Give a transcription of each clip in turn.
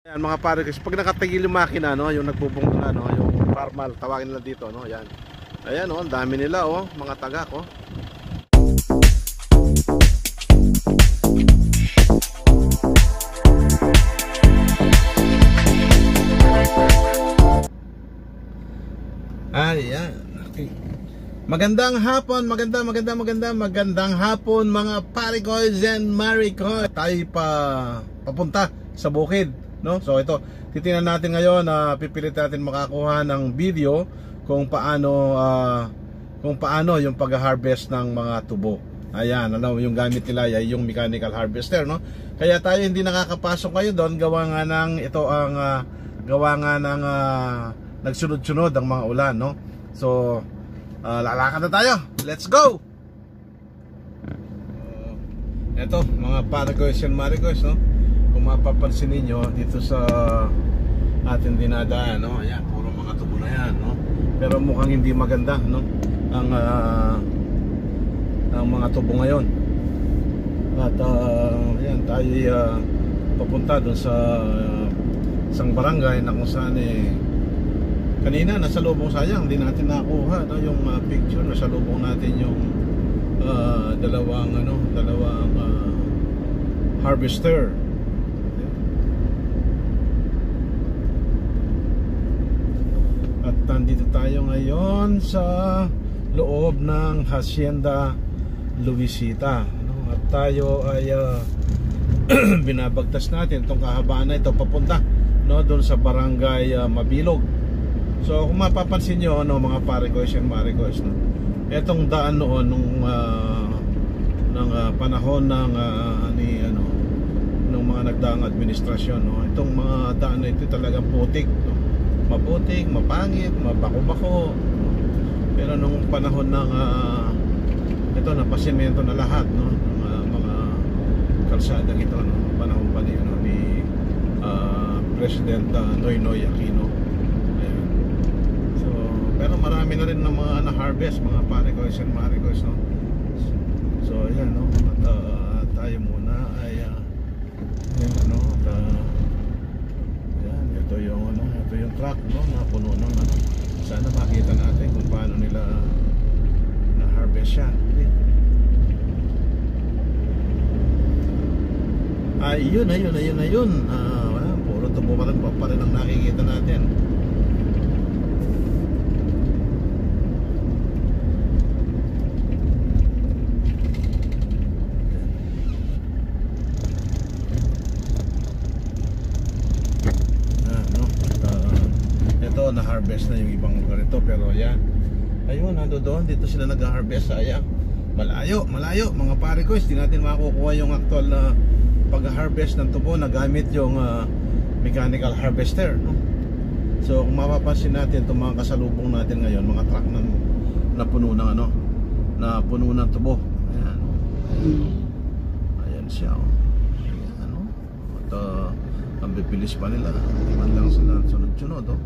Yan mga pare, kasi pag nakatigil yung makina, no, yung nagbubong na, no, yung farmal, tawagin nila dito, no, yan. Ayan, oh, ang dami nila, oh, mga tagak, oh. Ayan. Okay. Magandang hapon, magandang hapon mga Paricoys and Maricoys. Tayo papunta sa bukid, no? So ito, titingnan natin ngayon na pipilit natin makakuha ng video kung paano yung pag-harvest ng mga tubo. Ayan, ano yung gamit nila ay yung mechanical harvester, no? Kaya tayo hindi nakakapasok ngayon doon, gawa nga ng nagsunod-sunod ang mga ulan, no? So lalakad na tayo. Let's go. Ito mga Paricoys and Maricoys, no? Kung mapapansin niyo dito sa ating dinadaan, no? Ayan, puro mga tubo na yan, no? Pero mukhang hindi maganda, no? Ang mga tubo ngayon. At ayan, tayo papunta doon sa isang barangay na kung saan kanina nasa lubong, sayang hindi natin nakuha, no, yung picture. Nasa lubong natin yung dalawang harvester. At nandito tayo ngayon sa loob ng Hacienda Luisita, no? At tayo ay binabagtas natin itong kahabaan na ito papunta, no, doon sa barangay Mabilog. So kung mapapansin nyo, no, mga Paricoys and Maricoys, no, etong daan noon ng panahon ng ng mga nagdaang administrasyon, no, itong mga daan na ito talagang putik, no? Maputik, mapangit, mabako-bako. Pero nung panahon ng ito, napasimento na lahat, no, ng mga kalsadang ito, no, panahon pa ni President Noynoy Aquino. Pero marami na rin ng mga na-harvest, mga Paricoys and Maricoys, no? So ayan, no? At tayo muna ay ayan, no? Ayan, ito yung truck, no? Napuno ng sana makita natin kung paano nila na-harvest yan. Okay. Ayun. Puro tubo pa rin ang nakikita natin. Na-harvest na yung ibang lugar ito, pero yan, ayun, nando doon, dito sila nag-harvest. Sayang, malayo mga Paricoys, di natin makukuha yung actual na pag-harvest ng tubo na gamit yung mechanical harvester, no? So kung mapapansin natin itong mga kasalubong natin ngayon, mga truck na puno ng na puno ng tubo. Ayan, ayan siya, ayan, no? At ang bibilis pa nila, hindi man lang sila sunod-sunod, oh.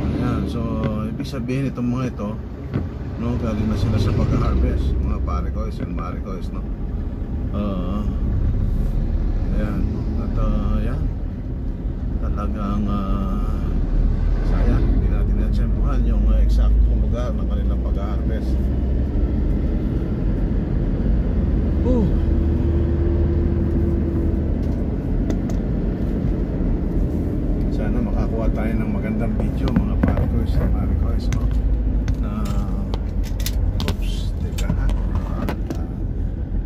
Ayan, so ibig sabihin itong mga ito, no, galing na sila sa pag-harvest, mga Paricoys and Maricoys, no. Ayan, at ayan, talagang sayang hindi natin natsempuhan yung eksaktong lugar ng kanilang pag-harvest. Sana makakuha tayo ng magandang video, mga Paricoys and Maricoys, no? Oops, teka ha.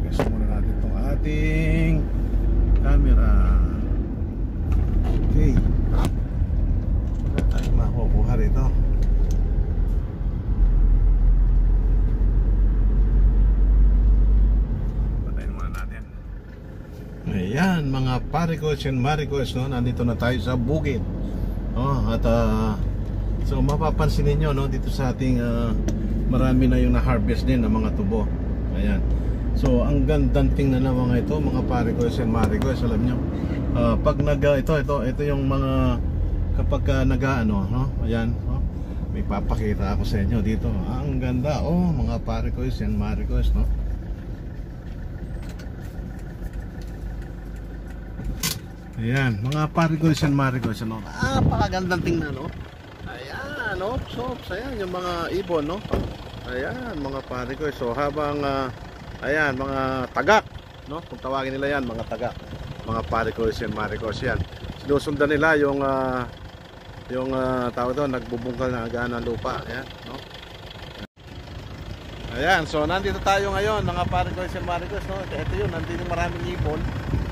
Gusto muna natin itong ating camera. Okay, wala tayong makukuha rito. Patayin muna natin. Ayan, mga Paricoys and Maricoys, no? Nandito na tayo sa bukid. At so mapapansin niyo, no, dito sa ating marami na yung na-harvest din ng mga tubo. Ayan. So ang gandang tingnan ng mga ito, mga Paricoys and Maricoys, alam nyo, pag ito yung mga kapag no? Ayan, no? May papakita ako sa inyo dito. Ang ganda, mga Paricoys and Maricoys, no? Ayan, mga parigos and marigos, ano? Napakagandang tingnan, no? Ayan, no? So, ayan, yung mga ibon, no? Ayan, mga parigos. So, habang, ayan, mga tagak, no? Kung tawagin nila yan, mga tagak. Mga parigos and marigos, yan. Sinusundan nila yung, tawag doon, nagbubungkal na agaan ng lupa. Ayan, no? Ayan, so nandito tayo ngayon, mga parigos and marigos, no? Ito yun, nandito maraming ibon,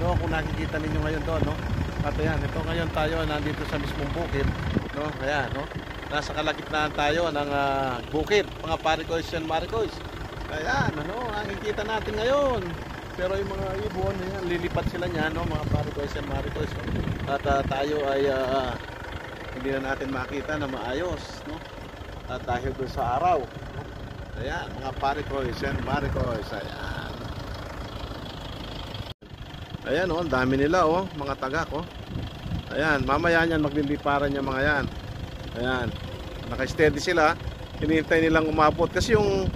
no? Kung nakikita ninyo ngayon doon, no? At ayan, ito ngayon tayo nandito sa mismong bukid, no? Ayan, no? Nasa kalagitnaan tayo ng bukid, mga parigos and marigos. Ayan, ano, nakikita natin ngayon. Pero yung mga ibon, ayan, lilipat sila niyan, no? Mga parigos and marigos, no? At tayo ay hindi na natin makita na maayos, no? At dahil doon sa araw, no? Ayan, mga parigos and marigos. Ayan. Ayan, oh, ang dami nila, oh, mga tagak, oh. Ayan, mamaya niyan magliliparan yung mga yan. Ayan, naka-steady sila. Hinihintay nilang umabot kasi yung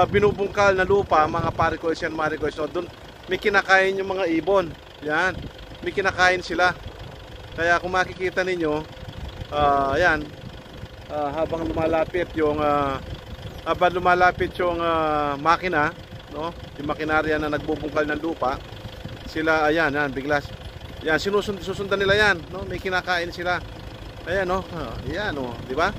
binubungkal na lupa, mga parigos and marigos, no, doon may kinakain yung mga ibon. Ayan, may kinakain sila. Kaya kung makikita ninyo, ayan, habang lumalapit yung makina, no, yung makinarya na nagbubungkal ng lupa, sila, ayan, bigla, yan, susundan nila yan, no, may kinakain sila. Ayan, no, ayan, no, di ba?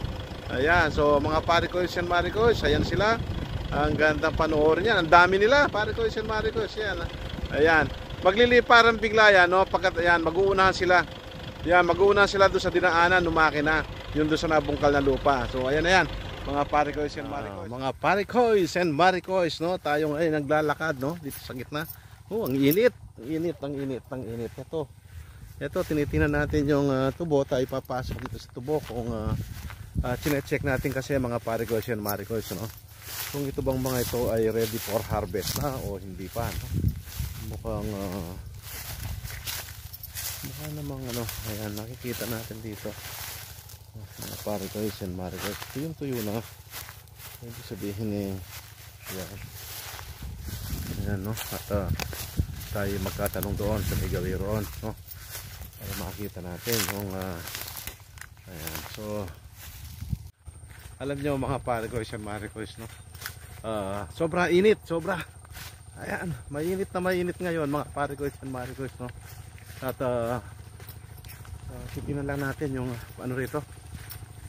Ayan, so mga parigos and marigos, ayan sila. Ang gandang panoorin yan, ang dami nila, parigos and marigos, yan. Ayan, magliliparan bigla yan, no, pagkat, ayan, mag-uunahan sila. Yan, mag-uunahan sila doon sa dinaanan ng makina, yun doon sa nabungkal na lupa. So, ayan, ayan, mga parigos and marigos. Mga parigos and marigos, no, tayo ngayon naglalakad, no, dito sa gitna. Oh, ang init. Ang init. Ito, tinitingnan natin yung tubo. Tayo papasok dito sa tubo kung chine-check natin kasi mga parigos and marigos, no? Kung ito bang mga ito ay ready for harvest na o hindi pa, no? Mukhang namang ano, ayan, nakikita natin dito. Mga parigos and marigos. Tuyo na. Ibig sabihin eh, ayan. Ayan, no? At tayo magkatanong doon sa may gawi roon, no? Para makita natin yung ayan, so alam nyo mga parigos and marigos, no? Sobra init, sobra, ayan, mainit ngayon mga parigos and marigos, no? At titingnan lang natin yung ano rito,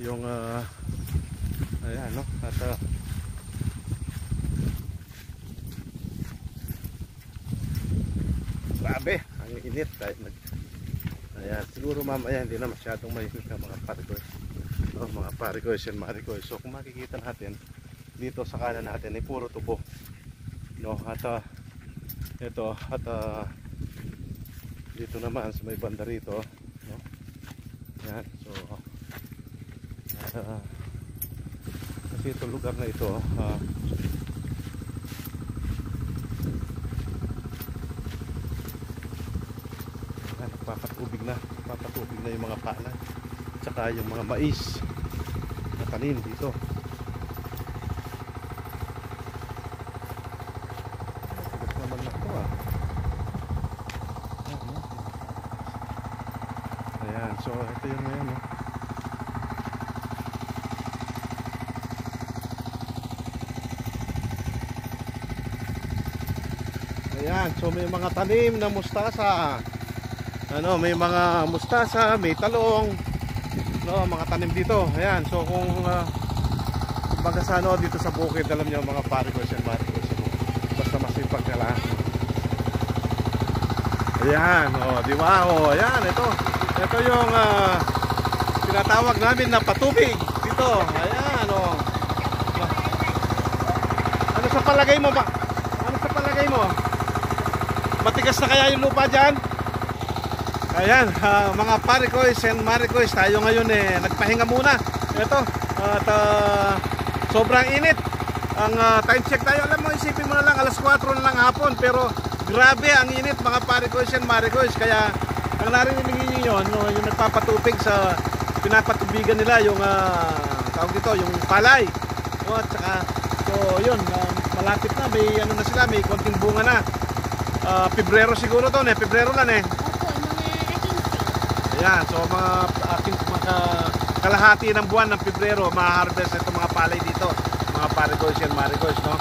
yung ayan, no? At grabe, ang init. Ayan, siguro mamaya hindi na masyadong mainit na mga parigos, no? Mga parigos and marigos. So kung makikita natin dito sa kanan natin ay puro tubo, no? At ito, at dito naman sa may banda rito, no? Ayan, so kasi itong lugar na ito papatubig na yung mga palay at saka yung mga mais na tanim dito. Naman na ito, ayan, so ito yung ngayon, no? Ayan, so may mga tanim na mustasa. Ano, may mga mustasa, may talong, no, mga tanim dito. Ayan, so kung kumbaga sa ano, dito sa bukid, alam niyo mga parigos and marigos, basta masipag ka lang. Ayan, oh, di ba? Oh, ayan, ito yung tinatawag namin na patubig dito. Ayan, oh. Ano sa palagay mo ba? Ano sa palagay mo? Matigas na kaya yung lupa dyan? Ayan, mga parigos and marigos, tayo ngayon nagpahinga muna. Ito, at sobrang init. Ang time check tayo, alam mo, isipin mo na lang, alas 4 na lang hapon. Pero grabe ang init mga parigos and marigos. Kaya ang narinig niyo yun, no, yung nagpapatubig sa pinapatubigan nila, yung tawag dito, yung palay, no, at saka, so yun, malapit na, may ano na sila, may konting bunga na. Pebrero siguro to, Pebrero lang. Opo, mga Ayan, so mga kalahati ng buwan ng Pebrero, ma-harvest itong mga palay dito, mga Parigoys and Marigoys, no?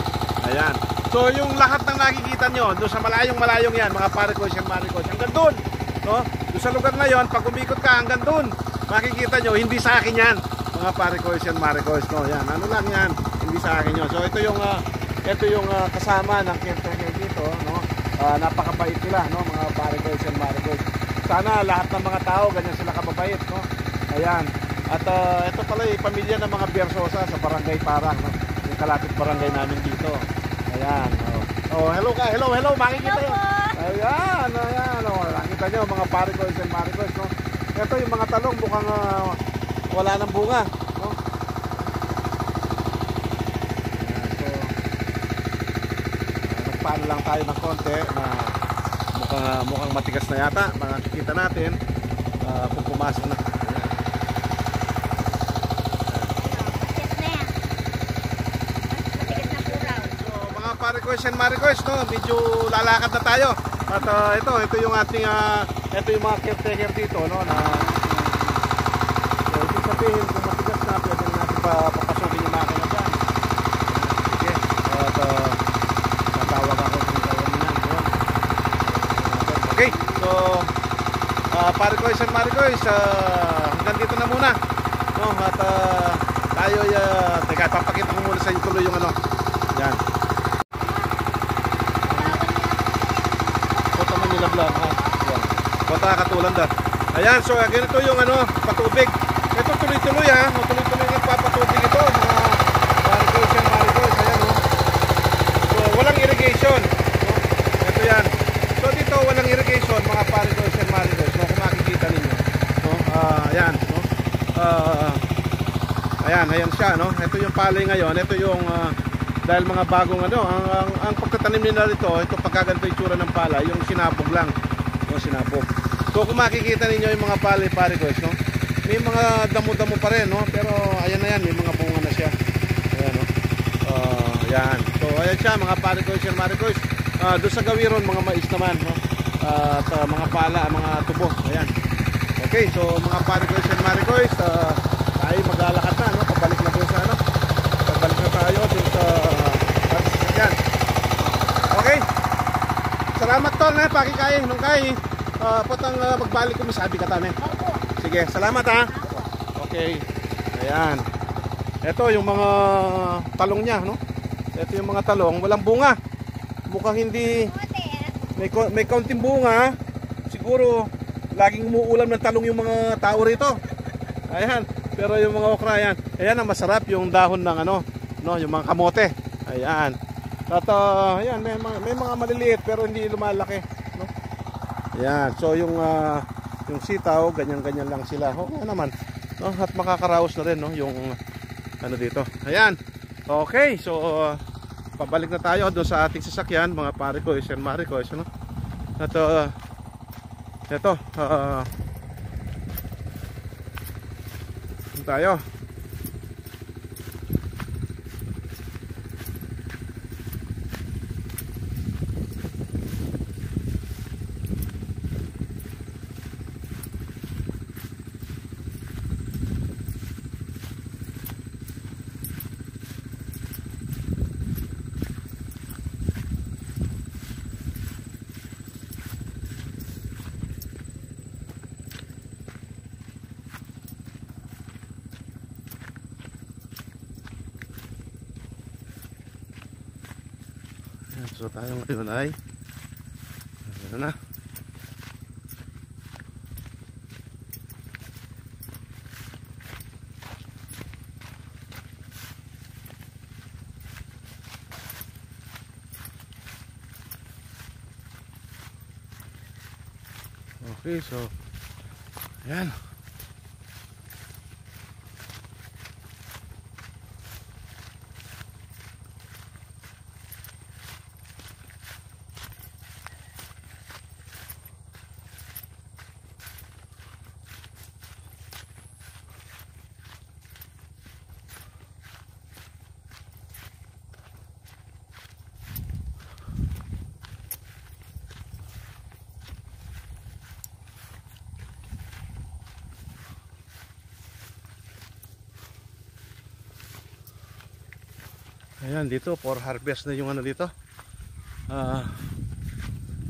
Ayan. So yung lahat ng nakikita nyo, doon sa malayong yan, mga Parigoys and Marigoys, hanggang doon, no? Doon sa lugar na yon, pag umikot ka hanggang doon, makikita nyo, hindi sa akin yan, mga Parigoys and Marigoys, no? Yan, ano lang yan, hindi sa akin yun. So ito yung kasama ng caretaker dito, no? Napakabait nila, no? Mga Parigoys and Marigoys. Sana lahat ng mga tao ganyan sila kababait, no? Ayan. At ito pala pamilya ng mga Bersosa sa Barangay Parang, no? Yung kalapit barangay namin dito. Ayan. Oh, hello ka. Hello, makikita yun. Ayan, oh, nakita nyo mga Parigoys and Marigoys, no? Ito yung mga talong mukhang wala ng bunga, no? Ayan, so nagpaano lang tayo ng konti na mukhang matigas na yata. Makikita natin kung pumasok na. Parigoys and Marigoys, no? Medyo lalakad na tayo. At ito yung ating ito yung mga caretaker dito, no? Na so, ibig sabihin kung matigas na, pwede na natin papasukin yung makina dyan. Sige. At natawag ako kung tawag na yan. Okay. So Parigoys and Marigoys, hanggang dito na muna, no? At tayo teka, papakita ko muna sa inyo tuloy yung ano. Yan. Vlog, ha? Yan. Bata katulan da. Ayan, so ganito yung patubig. Ito tuloy-tuloy, ha. Tuloy-tuloy nagpapatubig ito, mga Parigoys and Marigoys. Ayan, no. So walang irrigation, no? Ito yan. So dito walang irrigation, mga Parigoys and Marigoys, no? Kung makikita ninyo, no? Ayan, no. Ayan siya, no. Ito yung palay ngayon. Ito yung dahil mga bagong ang pagtatanim nila dito, ito pagkaganto yung tsura ng pala, yung sinabog lang, no, sinabog. So kung makikita ninyo yung mga palay Parigoys, no, may mga damo-damo pa rin, no, pero ayan na yan, may mga bunga na siya. Ayan, no. Ayan. So ayan siya, mga Parigoys and Marigoys. Doon sa gawiron, mga mais naman, no. At mga pala, mga tubo. Ayan. Okay, so mga Parigoys and Marigoys, tayo maglalakad na, no, pabalik na doon sa pabalik na tayo doon sa yan. Okay. Salamat tol na pakikay nung kay potang magbalik ko misabi ka tame. Sige, salamat ha. Okay. Ayan. Ito yung mga talong niya, no? Ito yung mga talong, walang bunga. Mukhang hindi may kaunting bunga. Siguro laging umuulam ng talong yung mga tao rito. Ayan. Pero yung mga okra yan, ayan ang masarap yung dahon ng no, yung mga kamote. Ayan. At ayan, may mga maliliit pero hindi lumalaki, no? Ayan. So yung sitaw, ganyan-ganyan lang sila. Okay naman, no? At makakaraos na rin, no, yung dito. Ayan. Okay, so pabalik na tayo doon sa ating sasakyan, mga Parigoys and Marigoys, no? At ito tayo. So tayo ngayon ay na. Okay, so ayan. Ayan, dito for harvest na yung ano dito.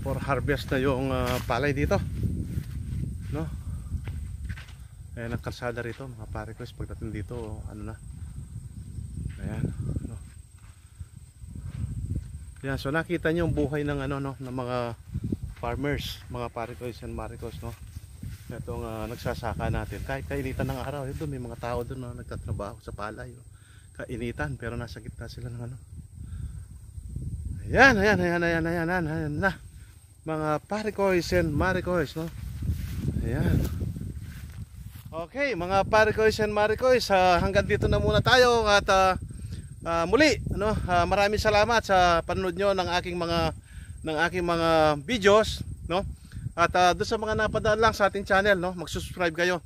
For harvest na yung palay dito. No? Ayan ang kalsada rito, mga pare ko. Pagdating dito, ano na. Ayan, no. Ayan, so nakita niyo yung buhay ng ano, no, ng mga farmers, mga pare ko and maricos, no. Itong nagsasaka natin. Kahit kainitan ng araw, doon may mga tao doon, no, nagtatrabaho sa palay. No. Kainitan, pero nasa gitna sila ng ano. Ayan na. Mga pare ko and maricos, no. Ayan. Okay, mga pare ko and maricos, hanggang dito na muna tayo at muli, ano, maraming salamat sa panonood nyo ng aking mga videos, no? At doon sa mga napadaan lang sa ating channel, no, mag-subscribe kayo.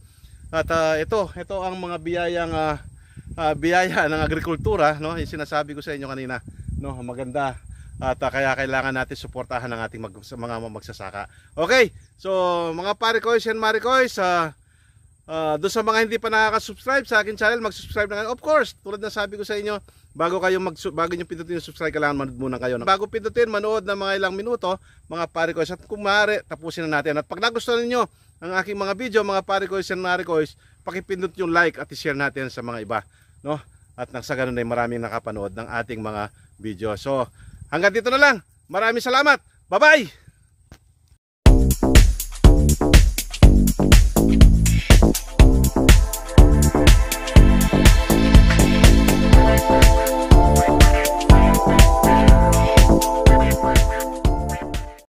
At ito ang mga biyaya ng agrikultura, no? Yung sinasabi ko sa inyo kanina, no, maganda. At kaya kailangan natin suportahan ng ating mga magsasaka. Okay, so mga pare ko and maricos, doon sa mga hindi pa nakaka-subscribe sa akin channel, mag-subscribe na kayo. Of course, tulad na sabi ko sa inyo, bago nyo pindutin yung subscribe, kailangan manood muna kayo. Bago pindutin, manood ng mga ilang minuto, mga pare ko. At kung maaari, tapusin na natin. At pag nagustuhan niyo ang aking mga video, mga pare ko and maricos, pakipindot yung like at i-share natin sa mga iba, no? At nang sa ganun ay maraming nakapanood ng ating mga video. So, hanggang dito na lang. Maraming salamat. Bye-bye!